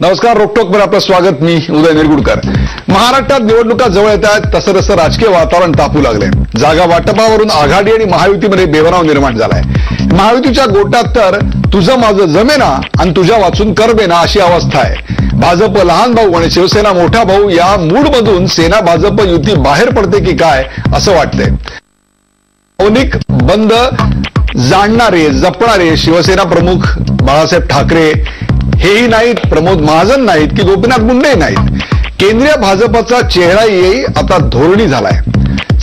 नमस्कार, रोकटोक मध्ये आपलं स्वागत. मी उदय निरगुडकर. महाराष्ट्रात निवडणुका जवळ येत आहेत तसं तसं राजकीय वातावरण तापू लागलंय. जागा वाटपावरून आघाडी आणि महायुतीमध्ये बेबनाव निर्माण झालाय. महायुतीच्या गोटात तर तुझं माझं जमेना आणि तुझ्या वाचून करबेना अशी अवस्था आहे. भाजप लहान भाऊ आणि शिवसेना मोठा भाऊ या मूडमधून सेना भाजप युती बाहेर पडते की काय असं वाटतंय. भावनिक बंद जाणणारे जपणारे शिवसेना प्रमुख बाळासाहेब ठाकरे हेही नाहीत, प्रमोद महाजन नाहीत की गोपीनाथ मुंडे नाहीत. केंद्रीय भाजपचा चेहरा येई आता धोरणी झालाय.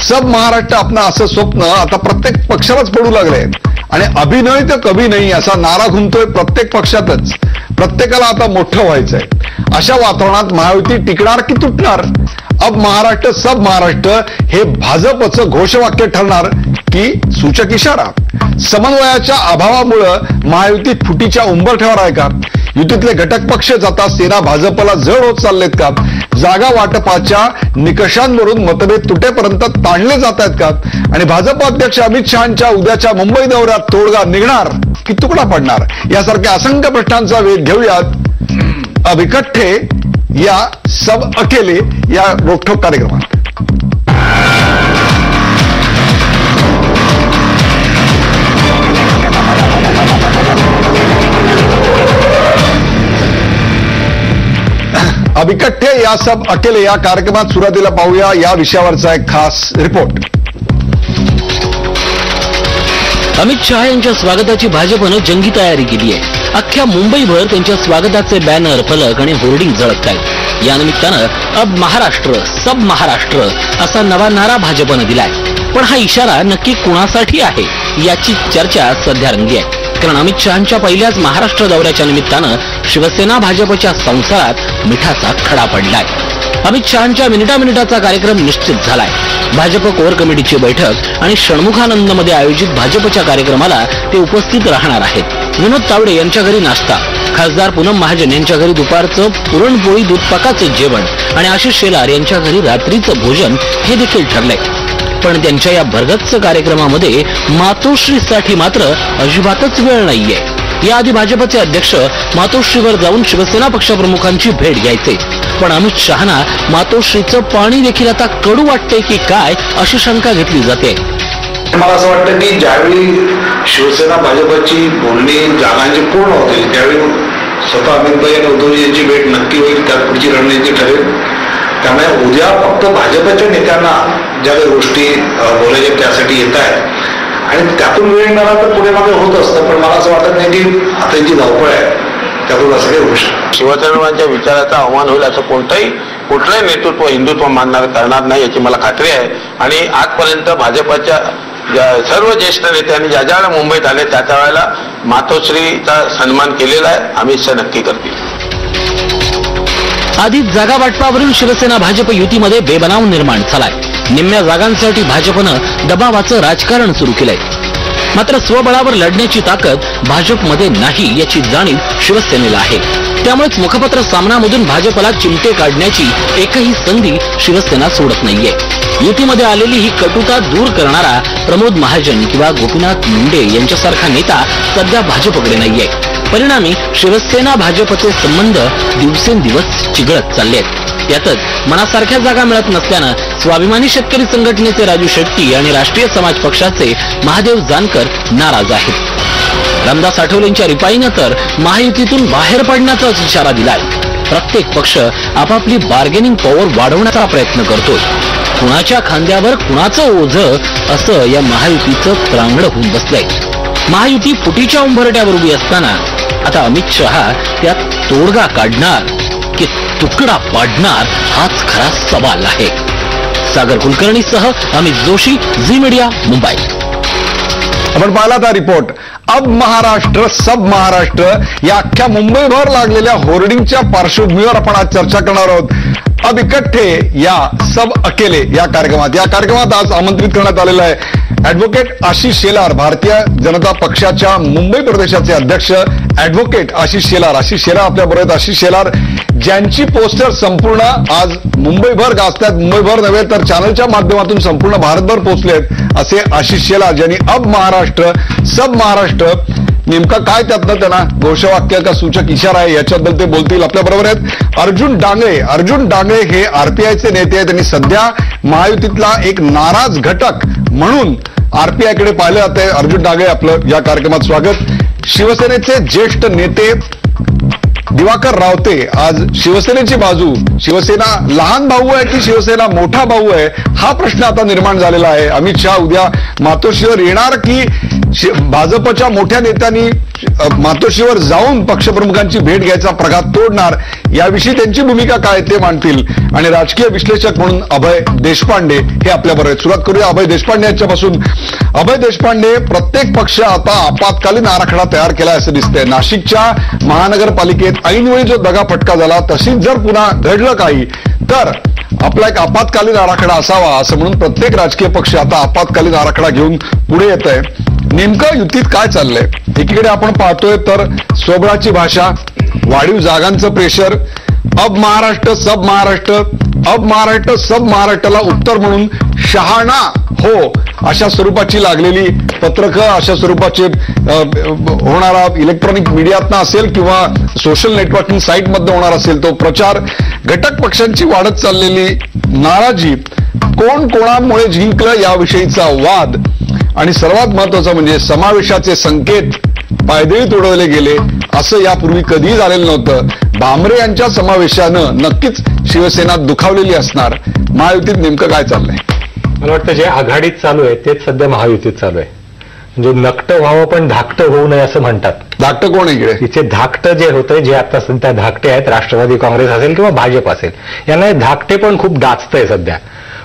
सब महाराष्ट्र आपणा असं स्वप्न आता प्रत्येक पक्षालाच पडू लागलंय आणि अभिनय तर कभी नाही असा नारा घुमतोय प्रत्येक पक्षातच. प्रत्येकाला आता मोठं व्हायचंय. अशा वातावरणात महायुती टिकणार की तुटणार? अब महाराष्ट्र सब महाराष्ट्र हे भाजपचं घोषवाक्य ठरणार की सूचक इशारा? समन्वयाच्या अभावामुळे महायुती फुटीच्या उंबरठ्यावर आहे का? युतीतले घटक पक्षच आता सेना भाजपला जड होत चाललेत का? जागा वाटपाच्या निकषांवरून मतभेद तुटेपर्यंत ताणले जात आहेत का? आणि भाजप अध्यक्ष अमित शहांच्या उद्याच्या मुंबई दौऱ्यात तोडगा निघणार की तुकडा पडणार? यासारख्या असंख्य प्रश्नांचा वेध घेऊयात अब इकट्ठे या सब अकेले या रोकठोक कार्यक्रमात. अब इकट्ठे या सब अकेले या कार्यक्रमात सुरुवातीला पाहूया या विषयावरचा एक खास रिपोर्ट. अमित शहा यांच्या स्वागताची भाजपनं जंगी तयारी केली आहे. अख्ख्या मुंबईभर त्यांच्या स्वागताचे बॅनर, फलक आणि होर्डिंग झळकत आहेत. या निमित्तानं अब महाराष्ट्र सब महाराष्ट्र असा नवा नारा भाजपनं दिलाय. पण हा इशारा नक्की कुणासाठी आहे याची चर्चा सध्या रंगी आहे. कारण अमित शहांच्या पहिल्याच महाराष्ट्र दौऱ्याच्या निमित्तानं शिवसेना भाजपच्या संसारात मिठाचा खडा पडलाय. अमित शहांच्या मिनिटाचा कार्यक्रम निश्चित झालाय. भाजप कोर कमिटीची बैठक आणि षण्मुखानंदमध्ये आयोजित भाजपच्या कार्यक्रमाला ते उपस्थित राहणार आहेत. विनोद तावडे यांच्या घरी नाश्ता, खासदार पूनम महाजन यांच्या घरी दुपारचं पुरणपोळी दूधपाकाचं जेवण आणि आशिष शेलार यांच्या घरी रात्रीचं भोजन हे देखील ठरलंय. पण त्यांच्या या भरगच्च कार्यक्रमामध्ये मातोश्रीसाठी मात्र अजिबातच वेळ नाहीये. याआधी भाजपचे अध्यक्ष मातोश्रीवर जाऊन शिवसेना पक्षप्रमुखांची भेट घ्यायचे. पण अमित शहांना मातोश्रीचं पाणी देखील आता कडू वाटते की काय अशी शंका घेतली जाते. मला असं वाटतं की ज्यावेळी शिवसेना भाजपची बोलणी जागांची पूर्ण होतील त्यावेळी स्वतः अमितभाई आणि उद्धवजी यांची भेट नक्की होईल. त्यात पुढची रणनीती ठरेल. त्यामुळे उद्या फक्त भाजपच्या नेत्यांना ज्या काही गोष्टी बोलायच्या त्यासाठी येत आहेत आणि त्यातून वेळ मिळाला तर पुढे मागे होत असतं. पण मला असं वाटत नाही की आता जी धावपळ आहे त्यातून असं काही होऊ शकतं. शिवसेनेच्या विचाराचा अवमान होईल असं कुठलंही नेतृत्व हिंदुत्व मानणार करणार नाही याची मला खात्री आहे. आणि आजपर्यंत भाजपच्या सर्व ज्येष्ठ नेत्यांनी ज्या ज्या वेळेला मुंबईत आले त्या वेळेला मातोश्रीचा सन्मान केलेला आहे. अमित शहा नक्की करतील. आधीच जागा वाटपावरून शिवसेना भाजप युतीमध्ये बेबनाव निर्माण झालाय. निम्म्या जागांसाठी भाजपनं दबावाचं राजकारण सुरू केलंय. मात्र स्वबळावर लढण्याची ताकद भाजपमध्ये नाही याची जाणीव शिवसेनेला आहे. त्यामुळेच मुखपत्र सामनामधून भाजपला चिमटे काढण्याची एकही संधी शिवसेना सोडत नाहीये. युतीमध्ये आलेली ही कटुता दूर करणारा प्रमोद महाजन किंवा गोपीनाथ मुंडे यांच्यासारखा नेता सध्या भाजपकडे नाहीये. परिणामी शिवसेना भाजपचे संबंध दिवसेंदिवस चिघळत चाललेत. यातच मनासारख्या जागा मिळत नसल्यानं स्वाभिमानी शेतकरी संघटनेचे राजू शेट्टी आणि राष्ट्रीय समाज पक्षाचे महादेव जानकर नाराज आहेत. रामदास आठवलेंच्या रिपाईनं तर महायुतीतून बाहेर पडण्याचाच इशारा दिलाय. प्रत्येक पक्ष आपापली बार्गेनिंग पॉवर वाढवण्याचा प्रयत्न करतोय. कुणाच्या खांद्यावर कुणाचं ओझं असं या महायुतीचं त्रांगड होऊन बसलंय. महायुती फुटीच्या उंबरट्यावर उभी असताना आता अमित शहा त्यात तोडगा काढणार की तुकडा पाडणार हाच खरा सवाल आहे. सागर कुलकर्णीसह अमित जोशी, झी मीडिया, मुंबई. आपण पाहिला था रिपोर्ट. अब महाराष्ट्र सब महाराष्ट्र या अख्ख्या मुंबईभर लागलेल्या होर्डिंगच्या पार्श्वभूमीवर आपण आज चर्चा करणार आहोत. अब इकट्ठे या सब अकेले या कार्यक्रमात आज आमंत्रित करण्यात आलेलं आहे ऍडव्होकेट आशिष शेलार, भारतीय जनता पक्षाच्या मुंबई प्रदेशाचे अध्यक्ष ऍडव्होकेट आशिष शेलार आपल्या बरोबर आहेत. आशिष शेलार ज्यांची पोस्टर संपूर्ण आज मुंबईभर गाजतात, मुंबईभर नव्हे तर चॅनलच्या माध्यमातून संपूर्ण भारतभर पोहोचलेत असे आशिष शेलार, ज्यांनी अब महाराष्ट्र सब महाराष्ट्र नेमका काय त्यातनं त्यांना घोषवाक्य का सूचक इशारा आहे याच्याबद्दल ते बोलतील. आपल्या बरोबर आहेत अर्जुन डांगळे हे आरपीआयचे नेते आहेत. त्यांनी सध्या महायुतीतला एक नाराज घटक म्हणून आरपीआयकडे पाहिलं जाते. अर्जुन डांगळे, आपलं या कार्यक्रमात स्वागत. शिवसेनेचे ज्येष्ठ नेते दिवाकर रावते आज शिवसेनेची बाजू, शिवसेना लहान भाऊ आहे की शिवसेना मोठा भाऊ आहे हा प्रश्न आता निर्माण झालेला आहे. अमित शहा उद्या मातोश्रीवर येणार की भाजपच्या मोठ्या नेत्यांनी मातोश्रीवर जाऊन पक्षप्रमुखांची भेट घ्यायचा प्रघात तोडणार, याविषयी त्यांची भूमिका काय ते मांडतील. आणि राजकीय विश्लेषक म्हणून अभय देशपांडे हे आपल्याबरोबर आहेत. सुरुवात करूया अभय देशपांडे यांच्यापासून. अभय देशपांडे, प्रत्येक पक्ष आता आपत्कालीन आराखडा तयार केला असं दिसतंय. नाशिकच्या महानगरपालिकेत ऐनवेळी जो दगाफटका झाला तशीच जर पुन्हा घडलं काही तर आपला एक आपत्कालीन आराखडा असावा असं म्हणून प्रत्येक राजकीय पक्ष आता आपत्कालीन आराखडा घेऊन पुढे येत आहे. नेमकं युतीत काय चाललंय? एकीकडे आपण पाहतोय तर स्वबळाची भाषा, वाढीव जागांचं प्रेशर, अब महाराष्ट्र सब महाराष्ट्र, अब महाराष्ट्र सब महाराष्ट्राला उत्तर म्हणून शहाणा हो अशा स्वरूपाची लागलेली पत्रकं, अशा स्वरूपाचे होणारा इलेक्ट्रॉनिक मीडियातनं असेल किंवा सोशल नेटवर्किंग साईटमधनं होणार असेल तो प्रचार, घटक पक्षांची वाढत चाललेली नाराजी, कोण कोणामुळे जिंकलं याविषयीचा वाद आणि सर्वात महत्वाचं म्हणजे समावेशाचे संकेत पायदळीत उडवले गेले असं यापूर्वी कधीही झालेलं नव्हतं. भामरे यांच्या समावेशानं नक्कीच शिवसेना दुखावलेली असणार. महायुतीत नेमकं काय चाललंय? मला वाटतं जे आघाडीत चालू आहे तेच सध्या महायुतीत चालू आहे. म्हणजे नकटं व्हावं पण धाकटं होऊ नये असं म्हणतात. धाकटं कोण आहे इकडे? तिचे धाकटं जे होतंय, जे आता सध्या धाकटे आहेत, राष्ट्रवादी काँग्रेस असेल किंवा भाजप असेल, यांना धाकटे पण खूप डाचतंय सध्या.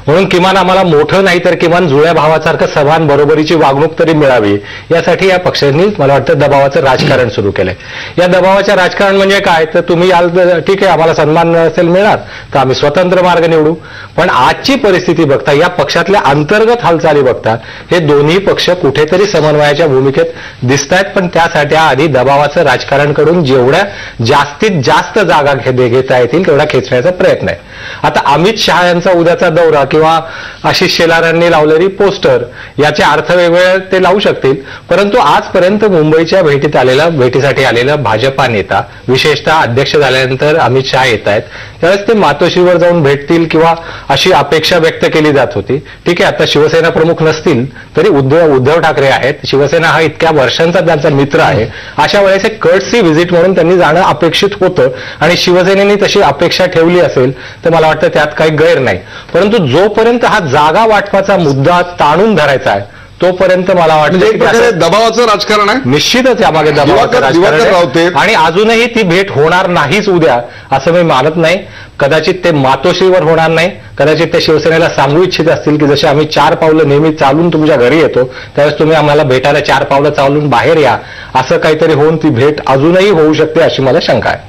म्हणून किमान आम्हाला मोठं नाही तर किमान जुळ्या भावासारखं समान बरोबरीची वागणूक तरी मिळावी यासाठी या पक्षांनी मला वाटतं दबावाचं राजकारण सुरू केलंय. या दबावाचं राजकारण म्हणजे काय तर तुम्ही याल ठीक आहे, आम्हाला सन्मान असेल मिळणार तर आम्ही स्वतंत्र मार्ग निवडू. पण आजची परिस्थिती बघता, या पक्षातल्या अंतर्गत हालचाली बघता हे दोन्ही पक्ष कुठेतरी समन्वयाच्या भूमिकेत दिसत आहेत. पण त्यासाठी आधी दबावाचं राजकारण करून जेवढ्या जास्तीत जास्त जागा घेता येतील तेवढा खेचण्याचा प्रयत्न आहे. आता अमित शहा यांचा उद्याचा दौरा किंवा आशिष शेलार यांनी लावलेली पोस्टर याचे अर्थ वेगवेगळे ते लावू शकतील. परंतु आजपर्यंत मुंबईच्या भेटीसाठी आलेला भाजपा नेता, विशेषतः अध्यक्ष झाल्यानंतर अमित शहा येत आहेत, त्यावेळेस ते मातोश्रीवर जाऊन भेटतील किंवा अशी अपेक्षा व्यक्त केली जात होती. ठीक आहे, आता शिवसेना प्रमुख नसतील तरी उद्धव ठाकरे आहेत. शिवसेना हा इतक्या वर्षांचा त्यांचा मित्र आहे. अशा वेळेस एक कर्टसी व्हिजिट म्हणून त्यांनी जाणं अपेक्षित होतं आणि शिवसेनेने तशी अपेक्षा ठेवली असेल तर मला वाटतं त्यात काही गैर नाही. परंतु जोपर्यंत हा जागा वाटपाचा मुद्दा ताणून धरायचा आहे तोपर्यंत मला वाटतं दबावाचं राजकारण आहे. निश्चितच यामागे दबावाचं राजकारण आहे आणि अजूनही ती भेट होणार नाहीच उद्या असं मी मानत नाही. कदाचित ते मातोश्रीवर होणार नाही. कदाचित ते शिवसेनेला सांगू इच्छित असतील की जसे आम्ही 4 पावलं नेहमी चालून तुमच्या घरी येतो त्यावेळेस तुम्ही आम्हाला भेटायला 4 पावलं चालून बाहेर या, असं काहीतरी होऊन ती भेट अजूनही होऊ शकते अशी मला शंका आहे.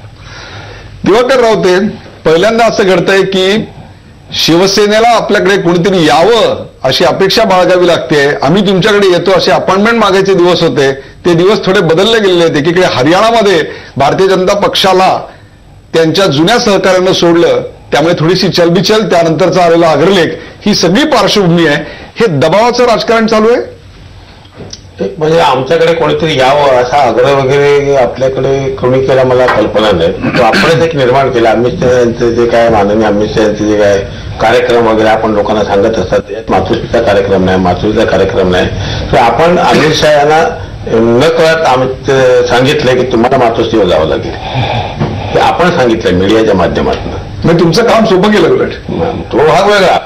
दिवाकर रावते, पहिल्यांदा असं घडतंय की शिवसेनेला आपल्याकडे कोणीतरी यावं अशी अपेक्षा बाळगावी लागते. आम्ही तुमच्याकडे येतो असे अपॉइंटमेंट मागायचे दिवस होते, ते दिवस थोडे बदलले गेलेले आहेत. एकीकडे हरियाणामध्ये भारतीय जनता पक्षाला त्यांच्या जुन्या सहकार्यानं सोडलं, त्यामुळे थोडीशी चलबिचल, त्यानंतरचा आलेला अग्रलेख, ही सगळी पार्श्वभूमी आहे. हे दबावाचं राजकारण चालू आहे. म्हणजे आमच्याकडे कोणीतरी यावं असा आग्रह वगैरे आपल्याकडे कोणी केला मला कल्पना नाही. तो आपणच एक निर्माण केला. अमित शहा यांचे जे काय, माननीय अमित शहा यांचे जे काय कार्यक्रम वगैरे आपण लोकांना सांगत असतात, त्यात मातोश्रीचा कार्यक्रम नाही, मातोश्रीचा कार्यक्रम नाही, तर आपण अमित शहा यांना न कळत सांगितलंय की तुम्हाला मातोश्रीवर जावं लागेल. ते आपण सांगितलंय मीडियाच्या माध्यमातून. मग तुमचं काम सोपं केलं उलट. तो भाग वेगळा.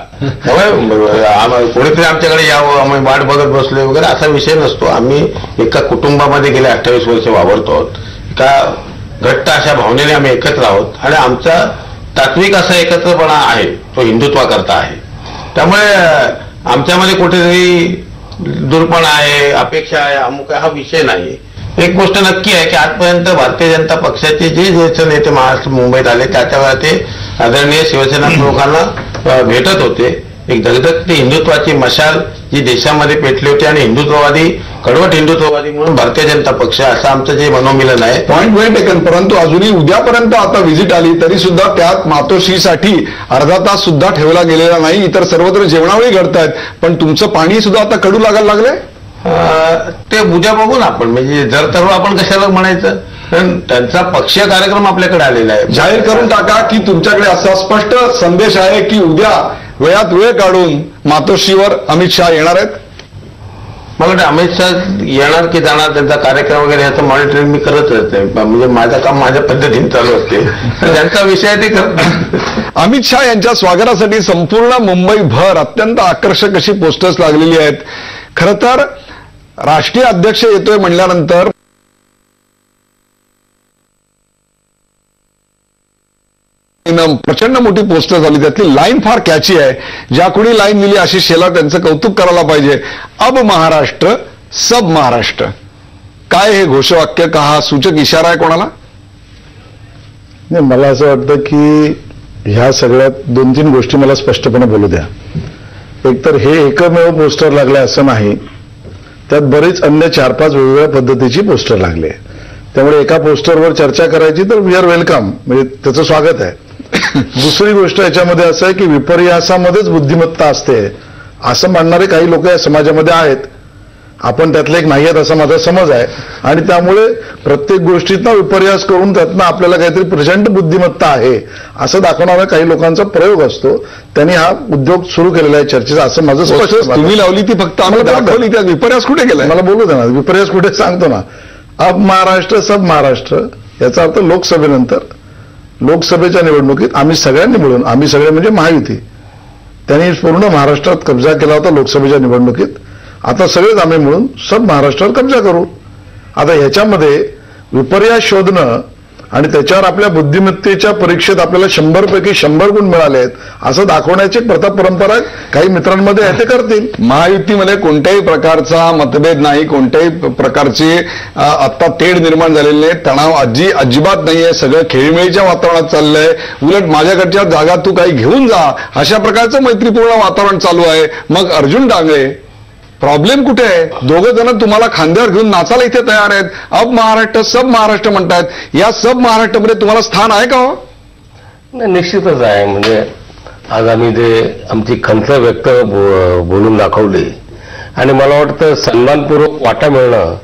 त्यामुळे कोणीतरी आमच्याकडे यावं, आम्ही वाट बघत बसलोय वगैरे असा विषय नसतो. आम्ही एका कुटुंबामध्ये गेले 28 वर्ष वावरतो आहोत. एका घट्ट अशा भावनेने आम्ही एकत्र आहोत आणि आमचा तात्विक असा एकत्रपणा आहे तो हिंदुत्वाकरता आहे. त्यामुळे आमच्यामध्ये कुठेतरी दुर्पणा आहे, अपेक्षा आहे, अमुक हा विषय नाही. एक गोष्ट नक्की आहे की आजपर्यंत भारतीय जनता पक्षाचे जे ज्येष्ठ नेते महाराष्ट्र मुंबईत आले त्याच्या वेळा ते आदरणीय शिवसेना प्रमुखांना भेटत होते. एक धगधगती हिंदुत्वाची मशाल जी देशामध्ये पेटली होती आणि हिंदुत्ववादी, कडवट हिंदुत्ववादी म्हणून भारतीय जनता पक्ष असं आमचं जे मनोमिलन आहे. पॉईंट वेल टेकन. परंतु अजूनही उद्यापर्यंत आता व्हिजिट आली तरी सुद्धा त्यात मातोश्रीसाठी अर्धा तास सुद्धा ठेवला गेलेला नाही. इतर सर्वत्र जेवणावळी घडतायत, पण तुमचं पाणी सुद्धा आता कडू लागायला लागलंय. ते उद्या बघू ना आपण, म्हणजे जर तर आपण कशाला म्हणायचं, कारण त्यांचा पक्षीय कार्यक्रम आपल्याकडे आलेला आहे. जाहीर करून टाका की तुमच्याकडे असा स्पष्ट संदेश आहे की उद्या वेळात वेळ काढून मातोश्रीवर अमित शहा येणार आहेत. मला वाटतं अमित शहा येणार की जाणार, त्यांचा कार्यक्रम वगैरे याचं मॉनिटरिंग मी करत असते, म्हणजे माझं काम माझ्या पद्धतीने चालू असते, त्यांचा विषय ते करत. अमित शहा यांच्या स्वागतासाठी संपूर्ण मुंबईभर अत्यंत आकर्षक अशी पोस्टर्स लागलेली आहेत. खरं तर राष्ट्रीय अध्यक्ष येतोय म्हणल्यानंतर प्रचंड मोठी पोस्टर झाली, त्यातली लाईन फार कॅची आहे. ज्या कोणी लाईन दिली आशिष शेलार त्यांचं कौतुक करायला पाहिजे. अब महाराष्ट्र सब महाराष्ट्र, काय हे घोषवाक्य का हा सूचक इशारा आहे कोणाला? नाही, मला असं वाटतं की ह्या सगळ्यात 2-3 गोष्टी मला स्पष्टपणे बोलू द्या. एकतर हे एकमेव पोस्टर लागले असं नाही, त्यात बरेच अन्य 4-5 वेगवेगळ्या पद्धतीची पोस्टर लागले. त्यामुळे एका पोस्टरवर चर्चा करायची तर वी आर वेलकम, म्हणजे त्याचं स्वागत आहे. दुसरी गोष्ट याच्यामध्ये असं आहे की विपर्यासामध्येच बुद्धिमत्ता असते असं मानणारे काही लोक या समाजामध्ये आहेत. आपण त्यातले एक नाही आहेत असा माझा समज आहे, आणि त्यामुळे प्रत्येक गोष्टीतनं विपर्यास करून त्यातनं आपल्याला काहीतरी प्रचंड बुद्धिमत्ता आहे असं दाखवणारा काही लोकांचा प्रयोग असतो. त्यांनी हा उद्योग सुरू केलेला आहे चर्चेचा, असं माझं स्पष्ट. तुम्ही लावली ती फक्त आम्हाला दाखवली, त्यात विपर्यास कुठे गेलाय? मला बोलू दे ना, विपर्यास कुठे सांगतो ना. अब महाराष्ट्र सब महाराष्ट्र याचा अर्थ लोकसभेनंतर, लोकसभेच्या निवडणुकीत आम्ही सगळ्यांनी मिळून, आम्ही सगळे म्हणजे महायुती, त्यांनी पूर्ण महाराष्ट्रात कब्जा केला होता लोकसभेच्या निवडणुकीत. आता सगळेच आम्ही मिळून सब महाराष्ट्रावर कब्जा करू. आता ह्याच्यामध्ये विपर्यास शोधणं आणि त्याच्यावर आपल्या बुद्धिमत्तेच्या परीक्षेत आपल्याला 100 पैकी 100 गुण मिळाले आहेत असं दाखवण्याची प्रथा परंपरा काही मित्रांमध्ये आहे, ते करतील. महायुतीमध्ये कोणत्याही प्रकारचा मतभेद नाही, कोणत्याही प्रकारची आता तेढ निर्माण झालेली नाही, तणाव अजिबात नाहीये, सगळं खेळीमेळीच्या वातावरणात चाललंय. उलट माझ्याकडच्या जागा तू काही घेऊन जा अशा प्रकारचं मैत्रीपूर्ण वातावरण चालू आहे. मग अर्जुन डांगळे, प्रॉब्लेम कुठे आहे? दोघं जण तुम्हाला खांद्यावर घेऊन नाचायला इथे तयार आहेत. अब महाराष्ट्र सब महाराष्ट्र म्हणतायत. या सब महाराष्ट्रामध्ये तुम्हाला स्थान आहे का हो? नाही, निश्चितच आहे. म्हणजे आज आम्ही जे आमची खंत व्यक्त बोलून दाखवली, आणि मला वाटतं सन्मानपूर्वक वाटा मिळणं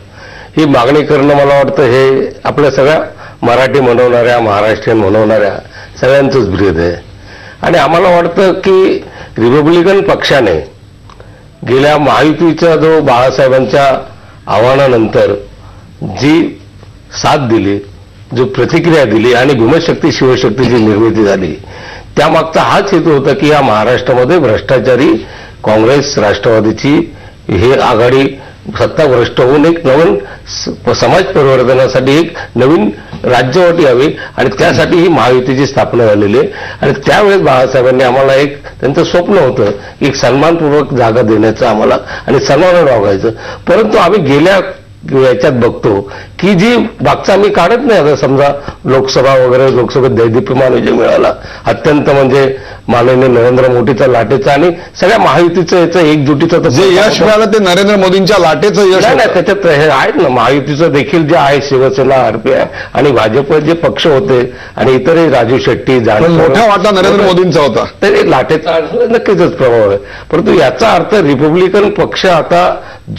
ही मागणी करणं, मला वाटतं हे आपल्या सगळ्या मराठी म्हणवणाऱ्या, महाराष्ट्रीयन म्हणवणाऱ्या सगळ्यांचंच ब्रीद आहे. आणि आम्हाला वाटतं की रिपब्लिकन पक्षाने गेल्या महायुतीच्या जो बाळासाहेबांच्या आव्हानानंतर जी साथ दिली, जो प्रतिक्रिया दिली आणि भीमशक्ती शिवशक्तीची निर्मिती झाली, त्यामागचा हाच हेतू होता की या महाराष्ट्रामध्ये भ्रष्टाचारी काँग्रेस राष्ट्रवादीची हे आघाडी सत्ता भ्रष्ट होऊन एक नवीन समाज परिवर्तनासाठी एक नवीन राज्यवटी यावी, आणि त्यासाठी ही महायुतीची स्थापना झालेली आहे. आणि त्यावेळेस बाळासाहेबांनी आम्हाला एक त्यांचं स्वप्न होतं एक सन्मानपूर्वक जागा देण्याचं आम्हाला, आणि सन्मानाने वागायचं. परंतु आम्ही गेल्या याच्यात बघतो की जी मागचा आम्ही काढत नाही. आता समजा लोकसभा वगैरे, लोकसभेत दैदिप्यमान विजय मिळाला, अत्यंत म्हणजे माननीय नरेंद्र मोदीचा लाटेचा आणि सगळ्या महायुतीचं याचं एकजुटीचं जे यश मिळालं ते नरेंद्र मोदींच्या लाटेचं यश नाही. त्याच्यात हे आहेत ना, महायुतीचं देखील जे आहे, शिवसेना, आरपीआय आणि भाजप जे पक्ष होते आणि इतरही, राजू शेट्टी, मोठा वाटा नरेंद्र मोदींचा होता, तर लाटेचा नक्कीच प्रभाव आहे. परंतु याचा अर्थ रिपब्लिकन पक्ष आता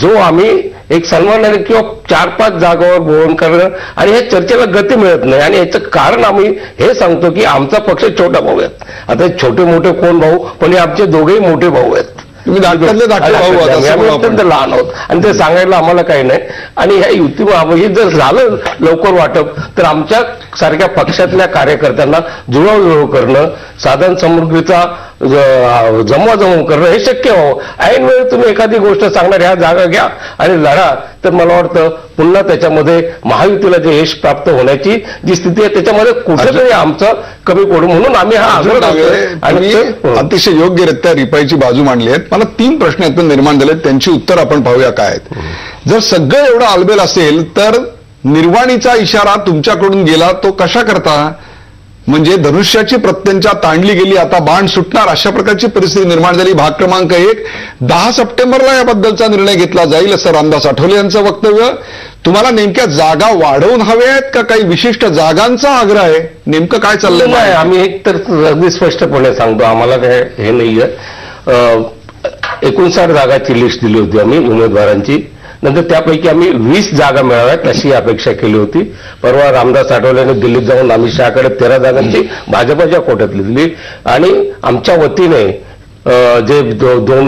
जो आम्ही एक सन्मानाने किंवा 4-5 जागावर बोलून करणं, आणि या चर्चेला गती मिळत नाही. आणि याचं कारण आम्ही हे सांगतो की आमचा पक्ष छोटा भाऊ आहे. आता छोटे मोठे कोण भाऊ, पण हे आमचे दोघेही मोठे भाऊ आहेत. तुम्ही धाकट्यातले धाकटे भाऊ आहात, आम्ही अत्यंत लहान आहोत, आणि ते सांगायला आम्हाला काही नाही. आणि ह्या युती जर झालं लवकर वाटप, तर आमच्या सारख्या पक्षातल्या कार्यकर्त्यांना जुळवाजुळव करणं, साधन सामुग्रीचा जमवाजमव करणं हे शक्य व्हावं. ऐन वेळी तुम्ही एखादी गोष्ट सांगणार, ह्या जागा घ्या आणि लढा, तर मला वाटतं पुन्हा त्याच्यामध्ये महायुतीला जे यश प्राप्त होण्याची जी स्थिती आहे त्याच्यामध्ये कुठेतरी आमचं कमी पडू, म्हणून आम्ही हा आग्रह. अतिशय योग्यरित्या रिपाईची बाजू मांडली आहे. मला 3 प्रश्न यातून निर्माण झाले, त्यांची उत्तर आपण पाहूया काय आहेत. जर सगळं एवढं आलबेल असेल तर निर्वाणीचा इशारा तुमच्याकडून गेला तो कशा करता? म्हणजे धनुष्याची प्रत्यंचा ताणली गेली, आता बाण सुटणार अशा प्रकारची परिस्थिती निर्माण झाली. भाग क्रमांक 1, 10 सप्टेंबरला याबद्दलचा निर्णय घेतला जाईल असं रामदास आठवले यांचं वक्तव्य. तुम्हाला नेमक्या जागा वाढवून हव्या आहेत का काही विशिष्ट जागांचा आग्रह आहे? नेमकं काय चाललंय? नाही, आम्ही एक तर अगदी स्पष्टपणे सांगतो, आम्हाला काय हे नाहीये. 59 जागाची लिस्ट दिली होती आम्ही उमेदवारांची, नंतर त्यापैकी आम्ही 20 जागा मिळाव्यात अशी अपेक्षा केली होती. परवा रामदास आठवलेने दिल्लीत जाऊन अमित शहाकडे 13 जागांची भाजपच्या कोट्यातली दिली आणि आमच्या वतीने जे दोन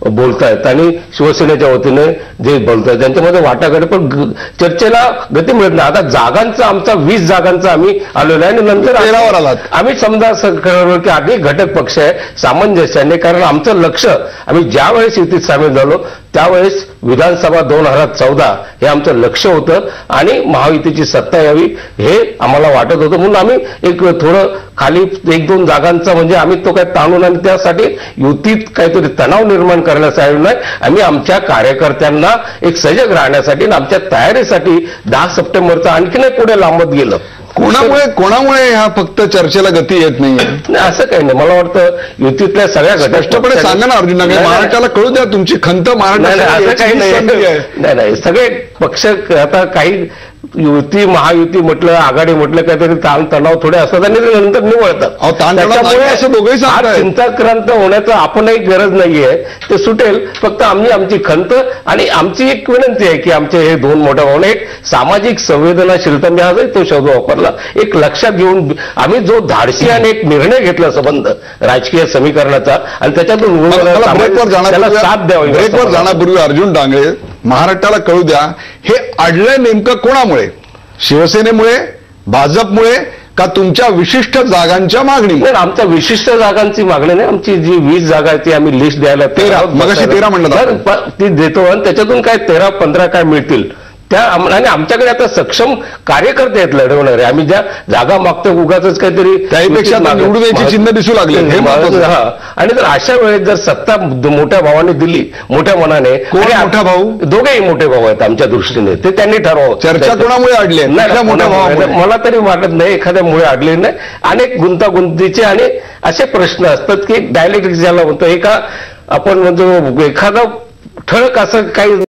बोलतायत आणि शिवसेनेच्या वतीने जे बोलतायत त्यांच्यामध्ये वाटाघाटी, पण चर्चेला गती मिळत नाही. आता जागांचा आमचा 20 जागांचा आम्ही आलेलो आहे आणि नंतर 13वर आलात. आम्ही समजा असं ठरवलं की अनेक घटक पक्ष आहे सामंजस्याने, कारण आमचं लक्ष आम्ही ज्या वेळेस युतीत सामील झालो त्यावेळेस विधानसभा 2014 हे आमचं लक्ष होतं आणि महायुतीची सत्ता यावी हे आम्हाला वाटत होतं. म्हणून आम्ही एक थोडं खाली 1-2 जागांचा म्हणजे आम्ही तो काय ताणून आणि त्यासाठी युतीत काहीतरी तणाव निर्माण करण्यासाठी नाही, आम्ही आमच्या कार्यकर्त्यांना एक सजग राहण्यासाठी आणि आमच्या तयारीसाठी 10 सप्टेंबरचा आणखीनही पुढे लांबत गेलं. कोणामुळे ह्या फक्त चर्चेला गती येत नाहीये? असं काही नाही. मला वाटतं युतीतल्या सगळ्या स्पष्टपणे सांगा ना अर्जुन डांगे, महाराष्ट्राला कळू द्या तुमची खंत. असं काही नाही. सगळे पक्ष आता काही युती महायुती म्हटलं आघाडी म्हटलं काहीतरी ताण तणाव थोडे असतात आणि नंतर निवळतात. असं दोघंही सांगतात. चिंताक्रांत होण्याचं आपणही गरज नाहीये, ते सुटेल. फक्त आम्ही आमची खंत आणि आमची एक विनंती आहे की आमचे हे 2 मोठ्या भावना एक सामाजिक संवेदनाशीलता, मी आजही तो शब्द वापरला, एक लक्षात घेऊन आम्ही जो धाडसी आणि एक निर्णय घेतला संबंध राजकीय समीकरणाचा आणि त्याच्यातून साथ द्यावी. ब्रेकवर जाण्यापूर्वी अर्जुन डांगे, महाराष्ट्राला कळू द्या हे अडलंय नेमकं कोणामुळे? शिवसेनेमुळे, भाजपमुळे का तुमच्या विशिष्ट जागांच्या मागणीमुळे? आमच्या विशिष्ट जागांची मागणी नाही. आमची जी 20 जागा आहे ती आम्ही लिस्ट द्यायला 13 म्हणलं ती देतो आणि त्याच्यातून काय 13-15 काय मिळतील त्या. आणि आमच्याकडे आता सक्षम कार्यकर्ते आहेत लढवणारे. आम्ही ज्या जागा मागतो उगाच काहीतरी त्यापेक्षा निवडून यायची चिन्ह दिसू लागले. आणि जर अशा वेळेस जर सत्ता मोठ्या भावाने दिली, मोठ्या मनाने, मोठा भाऊ, दोघेही मोठे भाऊ आहेत आमच्या दृष्टीने, ते त्यांनी ठरवावं. चर्चा कोणामुळे अडली? मला तरी वाटत नाही एखाद्यामुळे अडले नाही. अनेक गुंतागुंतीचे आणि असे प्रश्न असतात की डायलेक्ट्रिक्स ज्याला म्हणतो, एका आपण म्हणतो एखादा ठळक असं काही